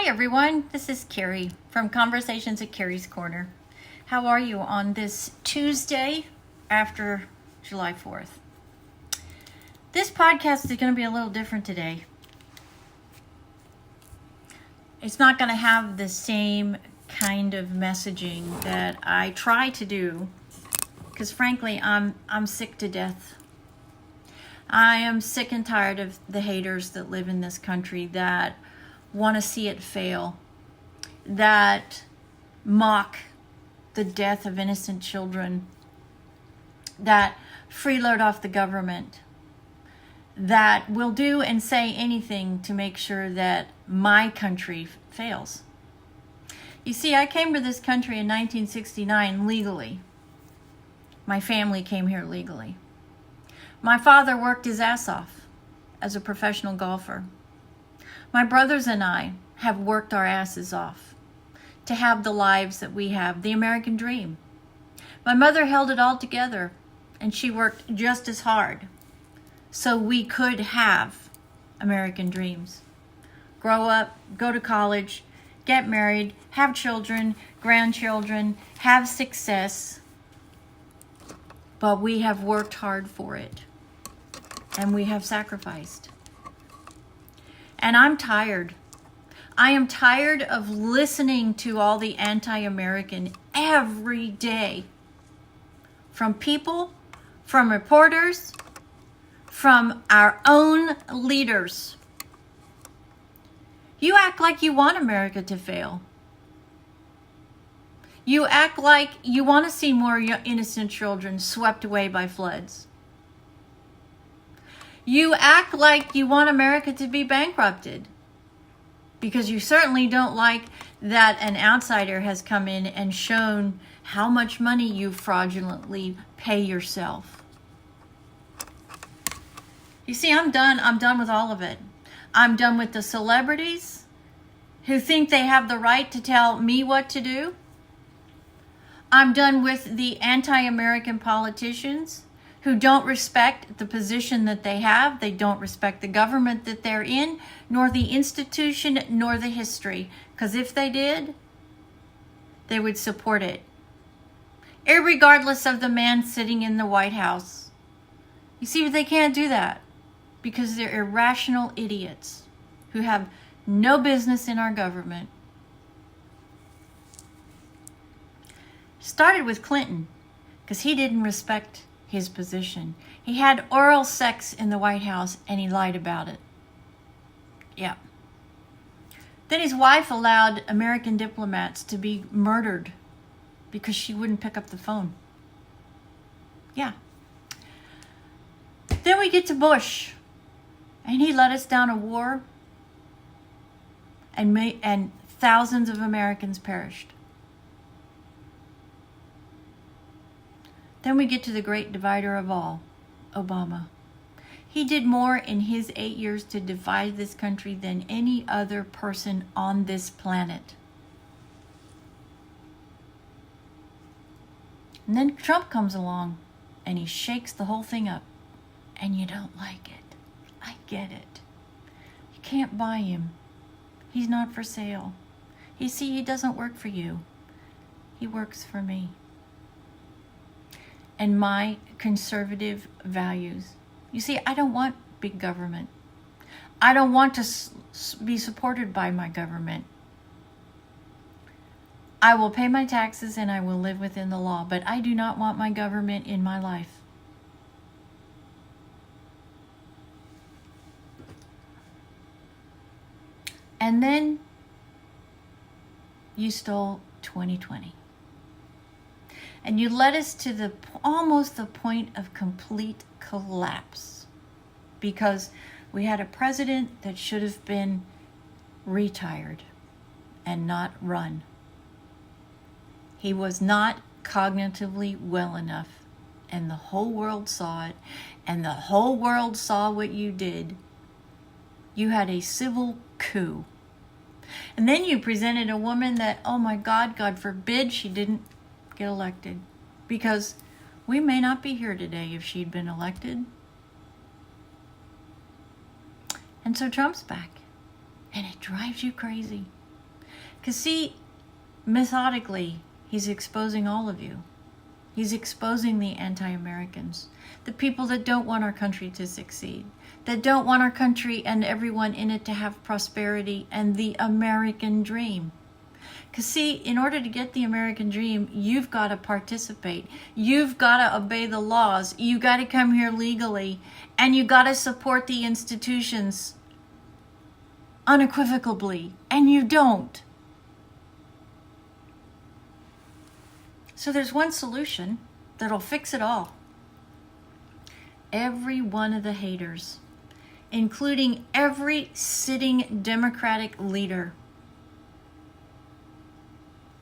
Hi everyone, this is Kerrie from Conversations at Kerrie's Korner. How are you on this Tuesday after July 4th? This podcast is going to be a little different today. It's not going to have the same kind of messaging that I try to do because frankly I'm sick to death. I am sick and tired of the haters that live in this country that want to see it fail, that mock the death of innocent children, that freeload off the government, that will do and say anything to make sure that my country fails. You see, I came to this country in 1969 legally. My family came here legally. My father worked his ass off as a professional golfer. My brothers and I have worked our asses off to have the lives that we have, the American dream. My mother held it all together, and she worked just as hard so we could have American dreams. Grow up, go to college, get married, have children, grandchildren, have success. But we have worked hard for it, and we have sacrificed. And I'm tired. I am tired of listening to all the anti-American every day. From people, from reporters, from our own leaders. You act like you want America to fail. You act like you want to see more innocent children swept away by floods. You act like you want America to be bankrupted because you certainly don't like that an outsider has come in and shown how much money you fraudulently pay yourself. You see, I'm done. I'm done with all of it. I'm done with the celebrities who think they have the right to tell me what to do. I'm done with the anti-American politicians who don't respect the position that they have. They don't respect the government that they're in, nor the institution, nor the history. Because if they did, they would support it, irregardless of the man sitting in the White House. You see, they can't do that because they're irrational idiots who have no business in our government. Started with Clinton because he didn't respect his position. He had oral sex in the White House and he lied about it. Yeah. Then his wife allowed American diplomats to be murdered because she wouldn't pick up the phone. Yeah. Then we get to Bush and he led us down a war and thousands of Americans perished. Then we get to the great divider of all, Obama. He did more in his 8 years to divide this country than any other person on this planet. And then Trump comes along and he shakes the whole thing up. And you don't like it. I get it. You can't buy him. He's not for sale. You see, he doesn't work for you. He works for me and my conservative values. You see, I don't want big government. I don't want to be supported by my government. I will pay my taxes and I will live within the law, but I do not want my government in my life. And then you stole 2020. And you led us to almost the point of complete collapse because we had a president that should have been retired and not run. He was not cognitively well enough, and the whole world saw it, and the whole world saw what you did. You had a civil coup. And then you presented a woman that, oh my God, God forbid she didn't get elected, because we may not be here today if she'd been elected. And so Trump's back, and it drives you crazy. Because see, methodically, he's exposing all of you. He's exposing the anti-Americans, the people that don't want our country to succeed, that don't want our country and everyone in it to have prosperity and the American dream. Because see, in order to get the American dream, you've got to participate. You've got to obey the laws. You got to come here legally, and you got to support the institutions unequivocally, and you don't. So there's one solution that'll fix it all. Every one of the haters, including every sitting Democratic leader,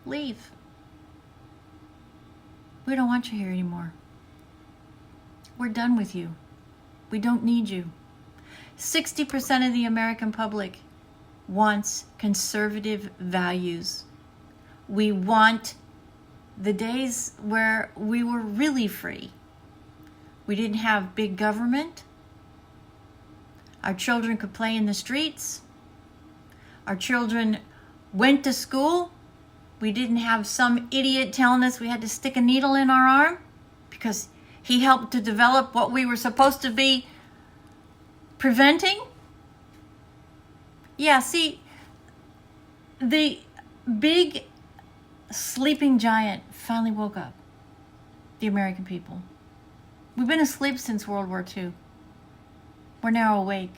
leave. We don't want you here anymore. We're done with you. We don't need you. 60% of the American public wants conservative values. We want the days where we were really free. We didn't have big government. Our children could play in the streets. Our children went to school. We didn't have some idiot telling us we had to stick a needle in our arm because he helped to develop what we were supposed to be preventing. Yeah, see, the big sleeping giant finally woke up. The American people. We've been asleep since World War II. We're now awake.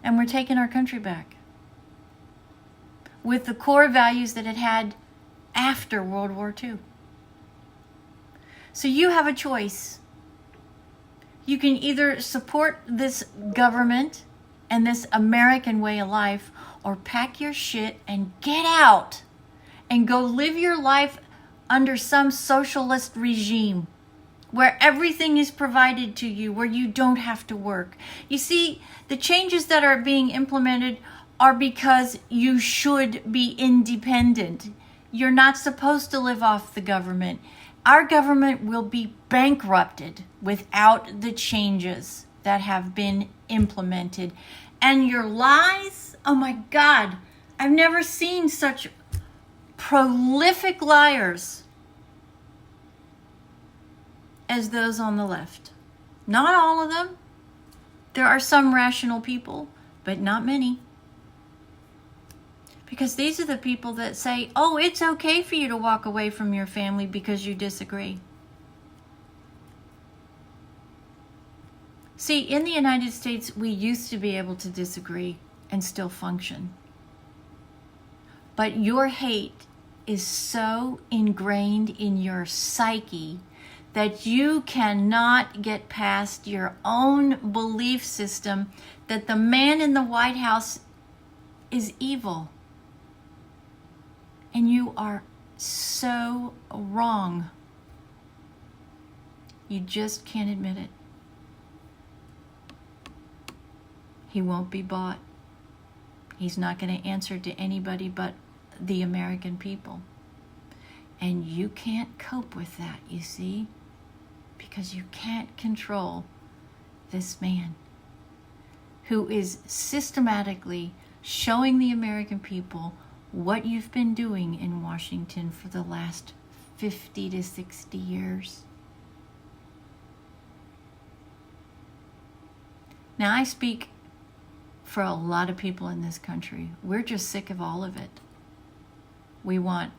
And we're taking our country back with the core values that it had after World War II. So you have a choice. You can either support this government and this American way of life, or pack your shit and get out and go live your life under some socialist regime where everything is provided to you, where you don't have to work. You see, the changes that are being implemented are because you should be independent. You're not supposed to live off the government. Our government will be bankrupted without the changes that have been implemented. And your lies, oh my God, I've never seen such prolific liars as those on the left. Not all of them. There are some rational people, but not many. Because these are the people that say, oh, it's okay for you to walk away from your family because you disagree. See, in the United States, we used to be able to disagree and still function. But your hate is so ingrained in your psyche that you cannot get past your own belief system that the man in the White House is evil. And you are so wrong. You just can't admit it. He won't be bought. He's not going to answer to anybody but the American people. And you can't cope with that, you see? Because you can't control this man who is systematically showing the American people what you've been doing in Washington for the last 50 to 60 years. Now, I speak for a lot of people in this country. We're just sick of all of it. We want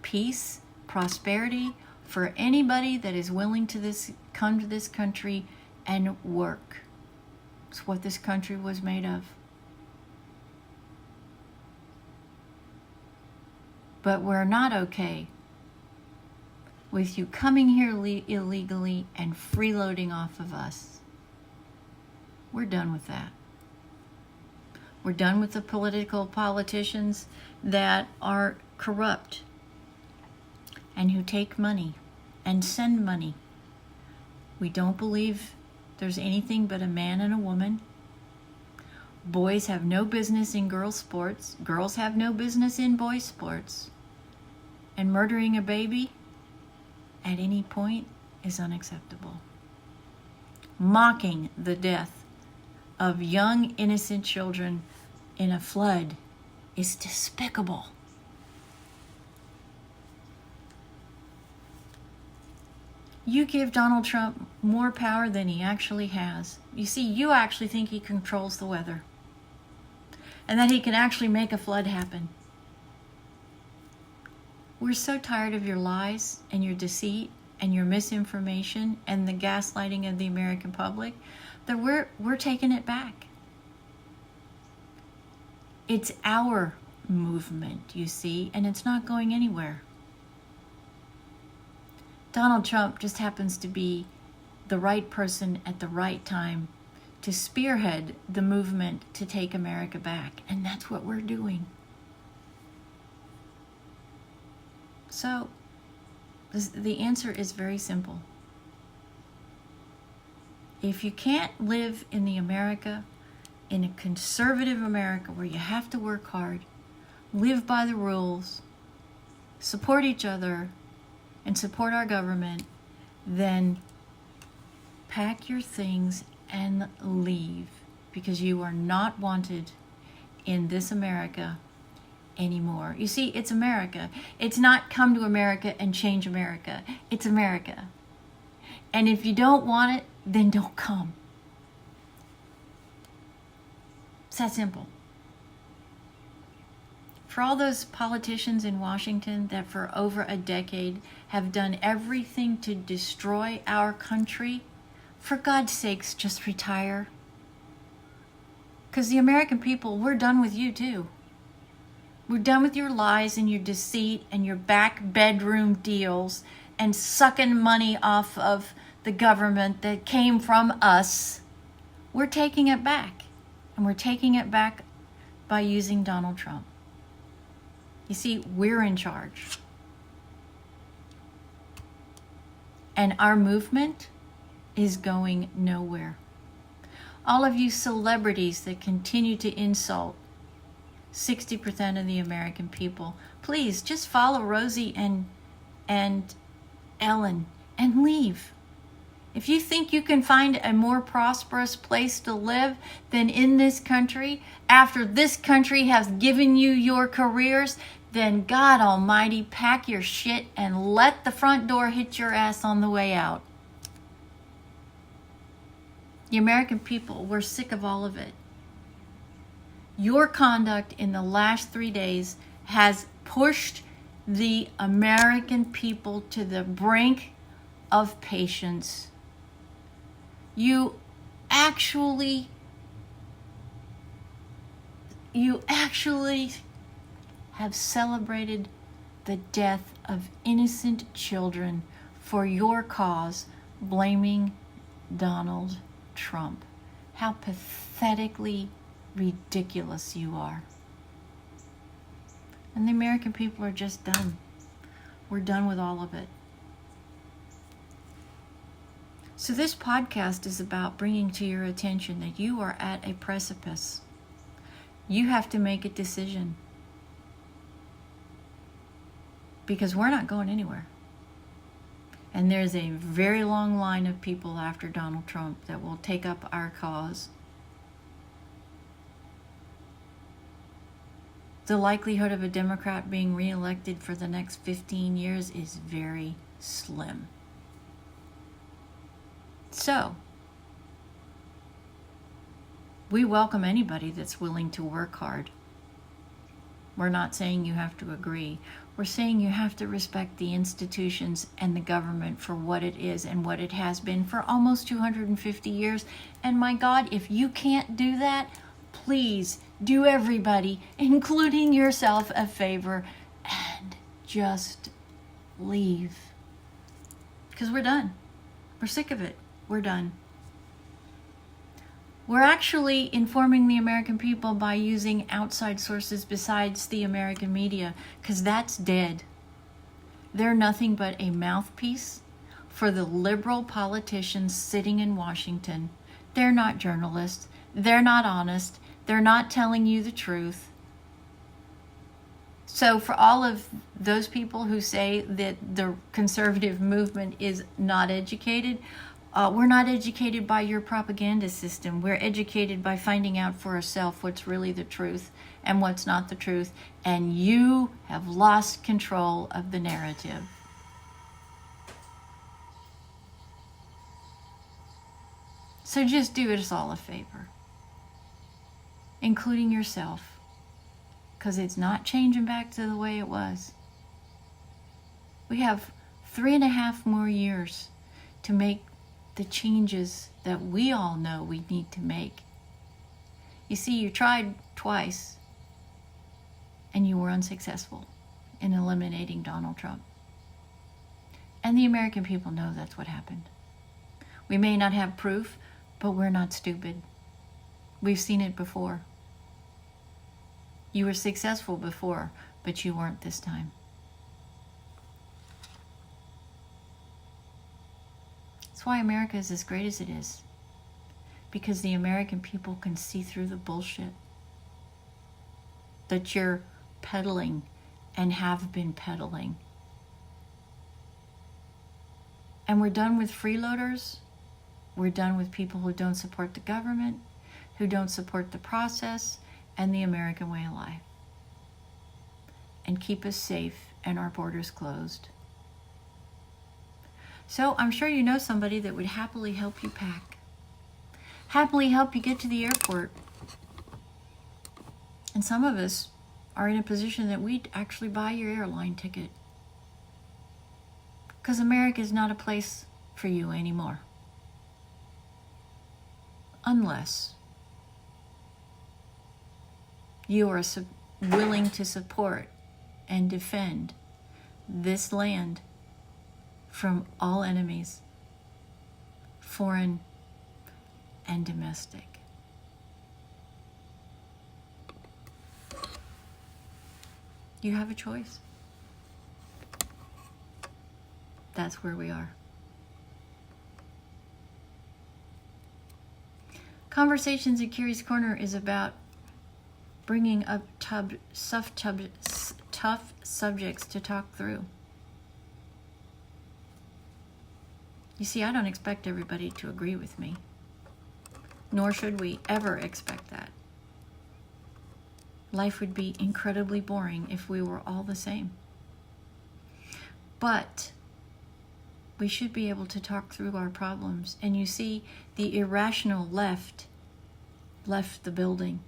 peace, prosperity for anybody that is willing to come to this country and work. It's what this country was made of. But we're not okay with you coming here illegally and freeloading off of us. We're done with that. We're done with the politicians that are corrupt and who take money and send money. We don't believe there's anything but a man and a woman. Boys have no business in girls' sports. Girls have no business in boys' sports. And murdering a baby at any point is unacceptable. Mocking the death of young, innocent children in a flood is despicable. You give Donald Trump more power than he actually has. You see, you actually think he controls the weather and that he can actually make a flood happen. We're so tired of your lies and your deceit and your misinformation and the gaslighting of the American public that we're taking it back. It's our movement, you see, and it's not going anywhere. Donald Trump just happens to be the right person at the right time to spearhead the movement to take America back. And that's what we're doing. So, the answer is very simple. If you can't live in a conservative America where you have to work hard, live by the rules, support each other, and support our government, then pack your things and leave, because you are not wanted in this America anymore. You see, it's America. It's not come to America and change America. It's America. And if you don't want it, then don't come. It's that simple. For all those politicians in Washington that for over a decade have done everything to destroy our country, for God's sakes, just retire. Because the American people, we're done with you too. We're done with your lies and your deceit and your back bedroom deals and sucking money off of the government that came from us. We're taking it back. And we're taking it back by using Donald Trump. You see, we're in charge. And our movement is going nowhere. All of you celebrities that continue to insult 60% of the American people, please just follow Rosie and Ellen and leave. If you think you can find a more prosperous place to live than in this country, after this country has given you your careers, then God Almighty, pack your shit and let the front door hit your ass on the way out. The American people, we're sick of all of it. Your conduct in the last 3 days has pushed the American people to the brink of patience. You actually have celebrated the death of innocent children for your cause, blaming Donald Trump. How pathetically ridiculous you are. And the American people are just done. We're done with all of it. So this podcast is about bringing to your attention that you are at a precipice. You have to make a decision. Because we're not going anywhere. And there's a very long line of people after Donald Trump that will take up our cause. The likelihood of a Democrat being reelected for the next 15 years is very slim. So, we welcome anybody that's willing to work hard. We're not saying you have to agree. We're saying you have to respect the institutions and the government for what it is and what it has been for almost 250 years. And my God, if you can't do that, please do everybody, including yourself, a favor and just leave. Because we're done. We're sick of it. We're done. We're actually informing the American people by using outside sources besides the American media, because that's dead. They're nothing but a mouthpiece for the liberal politicians sitting in Washington. They're not journalists. They're not honest. They're not telling you the truth. So for all of those people who say that the conservative movement is not educated, We're not educated by your propaganda system. We're educated by finding out for ourselves what's really the truth and what's not the truth. And you have lost control of the narrative. So just do us all a favor, including yourself, because it's not changing back to the way it was. We have 3.5 more years to make the changes that we all know we need to make. You see, you tried twice and you were unsuccessful in eliminating Donald Trump. And the American people know that's what happened. We may not have proof, but we're not stupid. We've seen it before. You were successful before, but you weren't this time. That's why America is as great as it is. Because the American people can see through the bullshit that you're peddling and have been peddling. And we're done with freeloaders. We're done with people who don't support the government, who don't support the process and the American way of life, and keep us safe and our borders closed. So I'm sure you know somebody that would happily help you pack, happily help you get to the airport. And some of us are in a position that we'd actually buy your airline ticket, because America is not a place for you anymore. Unless you are willing to support and defend this land from all enemies, foreign and domestic. You have a choice. That's where we are. Conversations at Kerrie's Korner is about bringing up tough subjects to talk through. You see, I don't expect everybody to agree with me, nor should we ever expect that. Life would be incredibly boring if we were all the same. But we should be able to talk through our problems. And you see, the irrational left the building,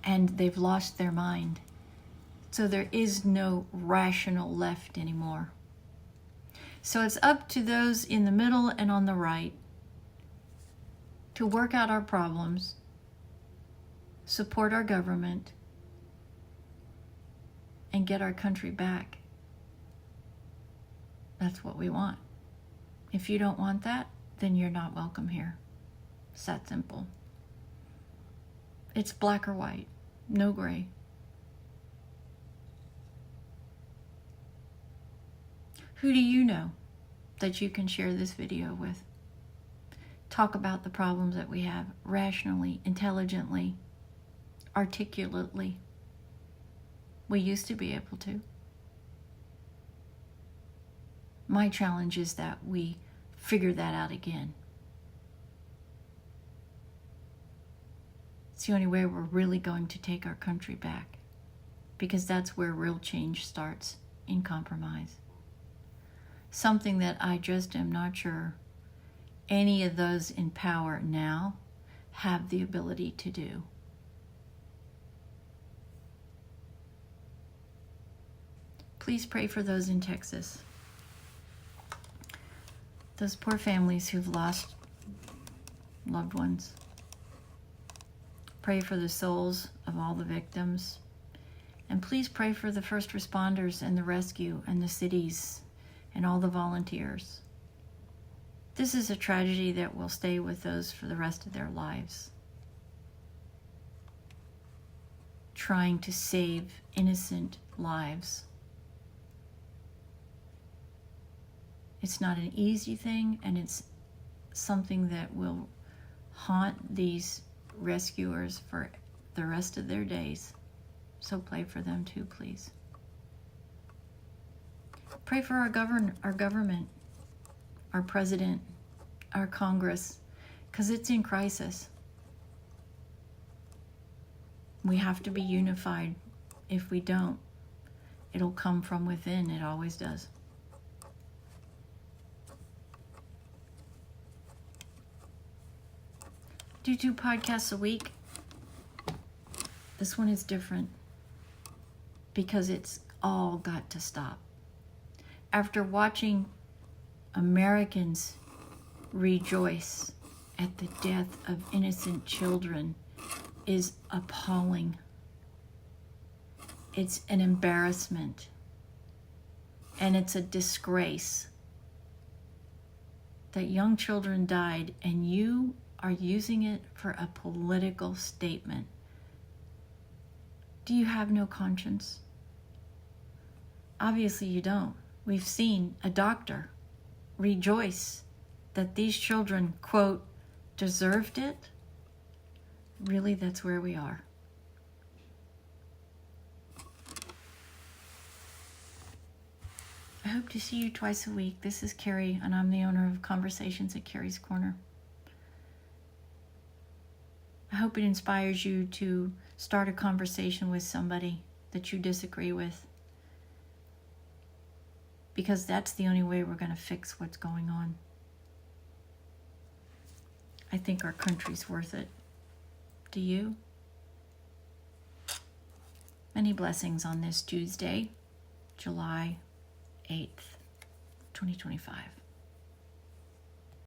and they've lost their mind. So there is no rational left anymore. So it's up to those in the middle and on the right to work out our problems, support our government, and get our country back. That's what we want. If you don't want that, then you're not welcome here. It's that simple. It's black or white, no gray. Who do you know that you can share this video with? Talk about the problems that we have rationally, intelligently, articulately. We used to be able to. My challenge is that we figure that out again. It's the only way we're really going to take our country back, because that's where real change starts, in compromise. Something that I just am not sure any of those in power now have the ability to do. Please pray for those in Texas. Those poor families who've lost loved ones. Pray for the souls of all the victims. And please pray for the first responders and the rescue and the cities and all the volunteers. This is a tragedy that will stay with those for the rest of their lives. Trying to save innocent lives. It's not an easy thing, and it's something that will haunt these rescuers for the rest of their days. So pray for them too, please. Pray for our government, our president, our Congress, because it's in crisis. We have to be unified. If we don't, it'll come from within. It always does. Do 2 podcasts a week. This one is different because it's all got to stop. After watching Americans rejoice at the death of innocent children is appalling. It's an embarrassment. And it's a disgrace that young children died and you are using it for a political statement. Do you have no conscience? Obviously you don't. We've seen a doctor rejoice that these children, quote, deserved it. Really, that's where we are. I hope to see you twice a week. This is Kerrie, and I'm the owner of Konversations at Kerrie's Korner. I hope it inspires you to start a conversation with somebody that you disagree with, because that's the only way we're going to fix what's going on. I think our country's worth it. Do you? Many blessings on this Tuesday, July 8th, 2025.